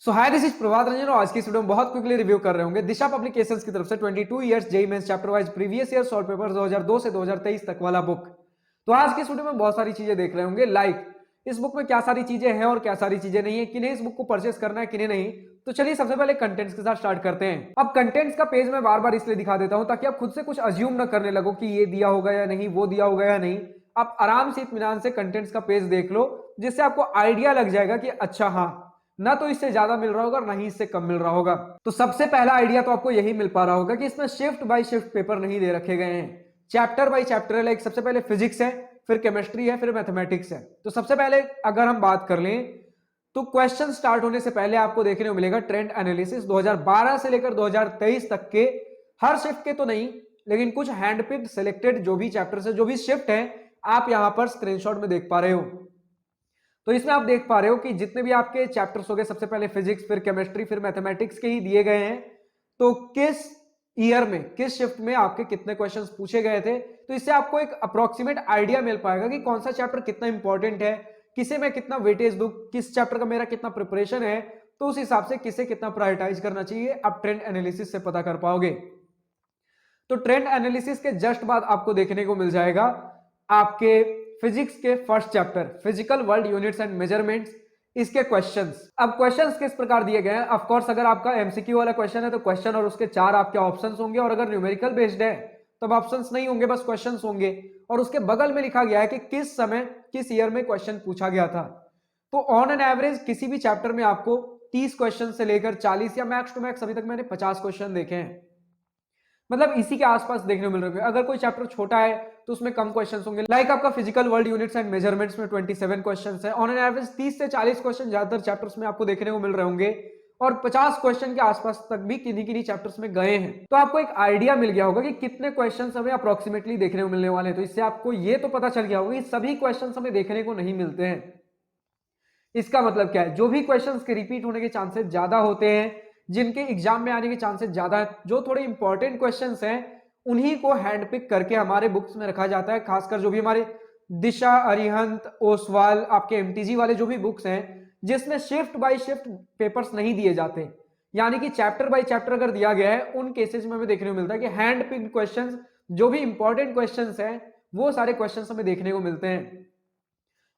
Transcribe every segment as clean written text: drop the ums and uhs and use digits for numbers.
So hi this is Prabhat Ranjan और आज की इस वीडियो में बहुत क्विकली रिव्यू कर रहे होंगे दिशा पब्लिकेशंस की तरफ से 22 years JEE mains chapter wise previous year short paper 2002 से 2023 तक वाला बुक। तो आज की इस वीडियो में बहुत सारी चीजें देख रहे होंगे, लाइक इस बुक में क्या सारी चीजें हैं और क्या सारी चीजें नहीं है, किन्हें इस बुक को परचेस करना है किन्हें नहीं। तो चलिए सबसे पहले कंटेंट्स के साथ स्टार्ट करते हैं। अब कंटेंट्स का पेज मैं बार बार इसलिए दिखा देता हूं ताकि आप खुद से कुछ अज्यूम न करने लगो कि ये दिया होगा या नहीं, वो दिया होगा या नहीं। आप आराम से इत्मीनान से कंटेंट्स का पेज देख लो, जिससे आपको आइडिया लग जाएगा कि अच्छा हाँ, ना तो इससे ज्यादा मिल रहा होगा और ना ही इससे कम मिल रहा होगा। तो सबसे पहला आइडिया तो आपको यही मिल पा रहा होगा कि इसमें शिफ्ट बाय शिफ्ट पेपर नहीं दे रखे गए हैं, चैप्टर बाय चैप्टर है। लाइक सबसे पहले फिजिक्स है, फिर केमिस्ट्री है, फिर मैथमेटिक्स है। तो सबसे पहले अगर हम बात कर लें तो क्वेश्चन स्टार्ट होने से पहले आपको देखने को मिलेगा ट्रेंड एनालिसिस 2012 से लेकर 2023 तक के, हर शिफ्ट के तो नहीं लेकिन कुछ हैंडपिक्ड सिलेक्टेड जो भी चैप्टर है, जो भी शिफ्ट है, आप यहां पर स्क्रीनशॉट में देख पा रहे हो। तो इसमें आप देख पा रहे हो कि जितने भी आपके चैप्टर्स हो गए, सबसे पहले फिजिक्स, फिर केमिस्ट्री, फिर मैथमेटिक्स के ही दिए गए हैं। तो किस ईयर में किस शिफ्ट में आपके कितने क्वेश्चंस पूछे गए थे, तो इससे आपको एक अप्रोक्सीमेट आइडिया मिल पाएगा कि कौन सा चैप्टर कितना इंपॉर्टेंट है, किसे मैं कितना वेटेज दूं, किस चैप्टर का मेरा कितना प्रिपरेशन है। तो उस हिसाब से किसे कितना प्रायोरिटाइज करना चाहिए आप ट्रेंड एनालिसिस से पता कर पाओगे। तो ट्रेंड एनालिसिस के जस्ट बाद आपको देखने को मिल जाएगा आपके फिजिक्स के first chapter physical world units and measurements, इसके क्वेश्चंस। अब क्वेश्चंस किस प्रकार दिए गए हैं, ऑफ कोर्स अगर आपका एमसीक्यू वाला क्वेश्चन है तो क्वेश्चन और उसके 4 आपके ऑप्शंस होंगे, और अगर न्यूमेरिकल बेस्ड है तब ऑप्शंस नहीं होंगे, बस क्वेश्चंस होंगे। और उसके बगल में लिखा गया है कि किस समय किस ईयर में क्वेश्चन पूछा गया था। तो ऑन एन एवरेज किसी भी चैप्टर में आपको 30 क्वेश्चन से लेकर 40 या मैक्स टू मैक्स अभी तक मैंने 50 क्वेश्चन देखे हैं, मतलब इसी के आसपास देखने को मिल रहे हैं। अगर कोई चैप्टर छोटा है तो उसमें कम क्वेश्चंस होंगे, लाइक आपका physical world units and measurements में 27 क्वेश्चंस है। ऑन एन एवरेज 30 से 40 क्वेश्चन ज्यादातर चैप्टर्स में आपको देखने को मिल रहे होंगे, और 50 क्वेश्चन के आसपास तक भी किन्हीं किन्हीं चैप्टर्स में गए हैं। तो आपको एक आइडिया मिल गया होगा कि कितने क्वेश्चन हमें अप्रोक्सीमेटली देखने को मिलने वाले हैं। तो इससे आपको ये तो पता चल गया होगा कि सभी क्वेश्चन हमें देखने को नहीं मिलते हैं। इसका मतलब क्या है, जो भी क्वेश्चंस के रिपीट होने के चांसेस ज्यादा होते हैं, जिनके एग्जाम में आने के चांसेस ज्यादा है, जो थोड़े इंपॉर्टेंट क्वेश्चंस हैं, उन्हीं को हैंडपिक करके हमारे बुक्स में रखा जाता है। खासकर जो भी हमारे दिशा, अरिहंत, ओसवाल, आपके एमटीजी वाले जो भी बुक्स हैं, जिसमें शिफ्ट बाय शिफ्ट पेपर्स नहीं दिए जाते, यानी कि चैप्टर बाय चैप्टर अगर दिया गया है, उन केसेस में हमें देखने को मिलता है कि हैंड पिक्ड क्वेश्चंस, जो भी इंपॉर्टेंट क्वेश्चंस हैं, वो सारे क्वेश्चंस हमें देखने को मिलते हैं।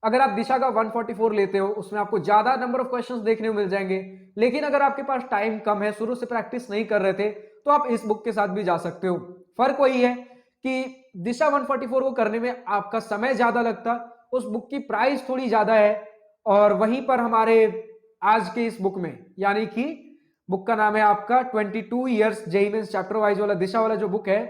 अगर आप दिशा का 144 लेते हो, उसमें आपको ज्यादा नंबर ऑफ क्वेश्चंस देखने को मिल जाएंगे। लेकिन अगर आपके पास टाइम कम है, शुरू से प्रैक्टिस नहीं कर रहे थे, तो आप इस बुक के साथ भी जा सकते हो। फर्क वही है कि दिशा 144 को करने में आपका समय ज्यादा लगता, उस बुक की प्राइस थोड़ी ज्यादा है। और वहीं पर हमारे आज के इस बुक में, यानी कि बुक का नाम है आपका 22 years JEE mains chapter wise वाला दिशा वाला जो बुक है,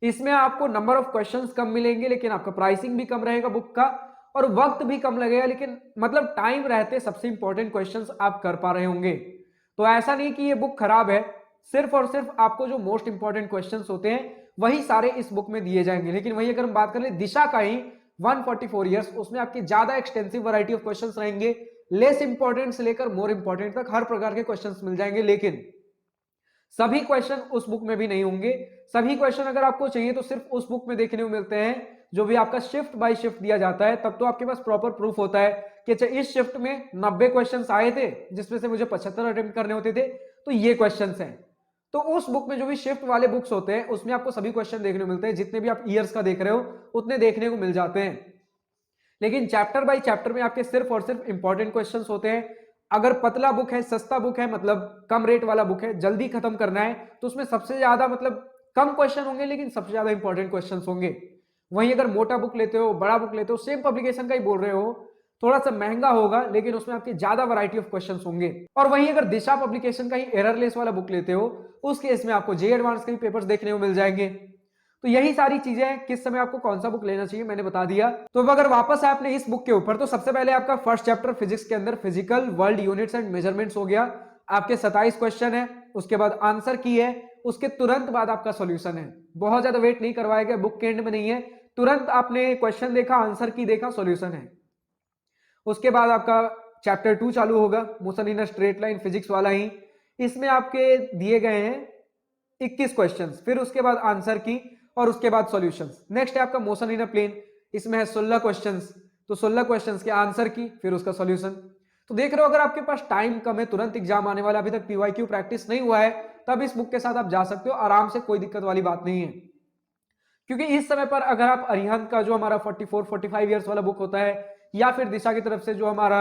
इसमें आपको नंबर ऑफ क्वेश्चंस कम मिलेंगे, लेकिन आपका प्राइसिंग भी कम रहेगा बुक का, और वक्त भी कम लगेगा। लेकिन मतलब टाइम रहते सबसे इंपॉर्टेंट क्वेश्चंस आप कर पा रहे होंगे। तो ऐसा नहीं कि ये बुक खराब है, सिर्फ और सिर्फ आपको जो मोस्ट इंपॉर्टेंट क्वेश्चंस होते हैं वही सारे इस बुक में दिए जाएंगे। लेकिन वही अगर हम बात करें दिशा का ही 144 इयर्स, उसमें आपकी ज्यादा एक्सटेंसिव वैरायटी ऑफ क्वेश्चंस रहेंगे, लेस इंपॉर्टेंट से लेकर मोर इंपॉर्टेंट तक हर प्रकार के क्वेश्चंस मिल जाएंगे। लेकिन सभी क्वेश्चन उस बुक में भी नहीं होंगे। सभी क्वेश्चन अगर आपको चाहिए तो सिर्फ उस बुक में देखने को मिलते हैं, जो भी आपका शिफ्ट बाय शिफ्ट दिया जाता है। तब तो आपके पास प्रॉपर प्रूफ होता है कि अच्छा इस शिफ्ट में 90 क्वेश्चंस आए थे, जिसमें से मुझे 75 अटेम्प्ट करने होते थे, तो ये क्वेश्चंस हैं। तो उस बुक में जो भी शिफ्ट वाले बुक्स होते हैं, उसमें आपको सभी क्वेश्चन देखने को मिलते हैं। जितने भी आप ईयर्स का देख रहे हो उतने देखने को मिल जाते हैं। लेकिन चैप्टर बाय चैप्टर में आपके सिर्फ और सिर्फ इंपॉर्टेंट क्वेश्चंस होते हैं। अगर पतला बुक है, सस्ता बुक है, मतलब कम रेट वाला बुक है, जल्दी खत्म करना है, तो उसमें सबसे ज्यादा मतलब कम क्वेश्चन होंगे लेकिन सबसे ज्यादा इंपॉर्टेंट क्वेश्चंस होंगे। वहीं अगर मोटा बुक लेते हो, बड़ा बुक लेते हो, सेम पब्लिकेशन का ही बोल रहे हो, थोड़ा सा महंगा होगा लेकिन उसमें आपकी ज्यादा वैरायटी ऑफ क्वेश्चंस होंगे। और वहीं अगर दिशा पब्लिकेशन का ही एररलेस वाला बुक लेते हो, उस केस में आपको जे एडवांस के भी पेपर्स देखने को मिल जाएंगे। तो यही सारी चीजें हैं, किस समय आपको कौन सा बुक लेना चाहिए मैंने बता दिया। तो अब अगर वापस है आपने इस बुक के ऊपर, तो सबसे पहले आपका फर्स्ट चैप्टर फिजिक्स के अंदर physical world units and measurements हो गया। आपके 27 क्वेश्चन है, उसके बाद आंसर की है, उसके तुरंत बाद आपका सॉल्यूशन है। बहुत ज्यादा वेट नहीं करवाया गया, बुक के एंड में नहीं है, तुरंत आपने क्वेश्चन देखा, आंसर की देखा, सॉल्यूशन है। उसके बाद आपका चैप्टर 2 चालू होगा, motion in straight line, physics वाला ही। इसमें आपके दिए गए हैं 21 क्वेश्चंस, फिर उसके बाद आंसर की, और उसके बाद सॉल्यूशंस। नेक्स्ट है आपका मोशन इन अ प्लेन, इसमें है 16 क्वेश्चंस, तो 16 क्वेश्चंस के आंसर की, फिर उसका सॉल्यूशन। तो देख रहे हो, अगर आपके पास टाइम कम है, तुरंत एग्जाम आने वाला, अभी तक पीवाईक्यू प्रैक्टिस नहीं हुआ है, तब इस बुक के साथ आप जा सकते हो आराम से, कोई दिक्कत वाली बात नहीं है। क्योंकि इस समय पर अगर आप अरिहंत का जो हमारा 44-45 इयर्स वाला बुक होता है, या फिर दिशा की तरफ से जो हमारा,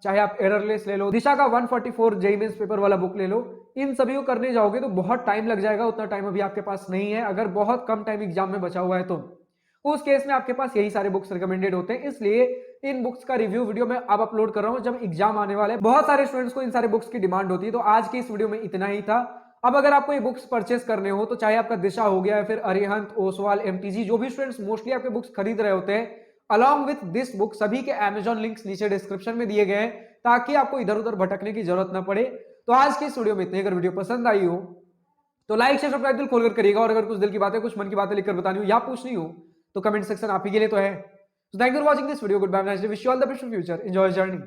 चाहे आप एररलेस ले लो, दिशा का 144 जेईई मेंस पेपर वाला बुक ले लो, इन सभी को करने जाओगे तो बहुत टाइम लग जाएगा। उतना टाइम अभी आपके पास नहीं है, अगर बहुत कम टाइम एग्जाम में बचा हुआ है तो उस केस में आपके पास यही सारे बुक्स रिकमेंडेड होते हैं। इसलिए इन बुक्स का रिव्यू वीडियो मैं अब अपलोड कर रहा हूं जब एग्जाम आने वाले हैं। बहुत सारे स्टूडेंट्स को इन सारे बुक्स की डिमांड होती है। तो आज की इस वीडियो में इतना ही था। अब अगर आपको ये बुक्स परचेस करने हो, तो चाहे आपका दिशा हो गया या फिर अरिहंत, ओसवाल, एमटीजी, जो भी स्टूडेंट्स मोस्टली आपके बुक्स खरीद रहे होते हैं, अलॉन्ग विथ दिस बुक सभी के अमेजॉन लिंक्स नीचे डिस्क्रिप्शन में दिए गए हैं, ताकि आपको इधर उधर भटकने की जरूरत ना पड़े। तो आज की इस वीडियो में इतने। अगर वीडियो पसंद आई हो तो लाइक शेयर सब्सक्राइब दिल खोलकर करिएगा, और अगर कुछ दिल की बातें, कुछ मन की बातें लिखकर बतानी हो या पूछनी हो तो कमेंट सेक्शन आप ही के लिए तो है। So thank you for watching this video. Goodbye. Have a nice day. Wish you all the best for future. Enjoy your journey.